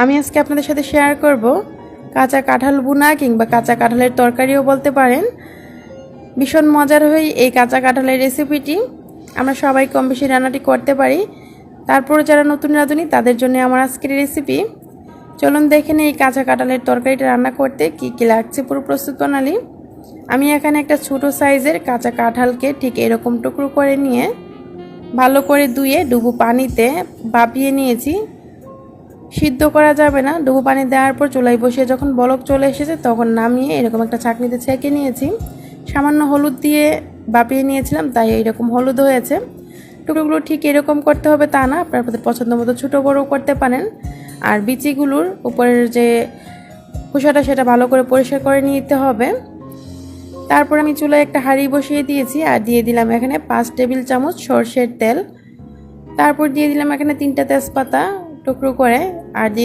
আমি আজকে আপনাদের সাথে শেয়ার করব কাঁচা কাঁঠাল ভুনা কিংবা কাঁচা কাঁঠালের তরকারিও বলতে পারেন। ভীষণ মজার হয় এই কাঁচা কাঁঠালের রেসিপিটি। আমরা সবাই কম বেশি রান্নাটি করতে পারি, তারপরে যারা নতুন রাঁধুনি তাদের জন্য আমার আজকের রেসিপি। চলুন দেখে নিই এই কাঁচা কাঁঠালের তরকারিটা রান্না করতে কী কী লাগছে পুরো প্রস্তুত প্রণালী। আমি এখানে একটা ছোটো সাইজের কাঁচা কাঁঠালকে ঠিক এরকম টুকরো করে নিয়ে ভালো করে ধুয়ে ডুবো পানিতে ভাপিয়ে নিয়েছি। সিদ্ধ করা যাবে না, ডুবো পানি দেওয়ার পর চুলায় বসিয়ে যখন বলক চলে এসেছে তখন নামিয়ে এরকম একটা ছাঁকনিতে ছেঁকে নিয়েছি। সামান্য হলুদ দিয়ে ভাপিয়ে নিয়েছিলাম, তাই এইরকম হলুদ হয়েছে। টুকরোগুলো ঠিক এরকম করতে হবে তা না, আপনার পছন্দ মতো ছোটো বড়ো করতে পারেন। আর বিচিগুলোর উপরের যে খোসাটা সেটা ভালো করে পরিষ্কার করে নিতে হবে। তারপর আমি চুলায় একটা হাঁড়ি বসিয়ে দিয়েছি আর দিয়ে দিলাম এখানে 5 টেবিল চামচ সরষের তেল। তারপর দিয়ে দিলাম এখানে 3টা তেজপাতা টুকরো করে, আর দিয়ে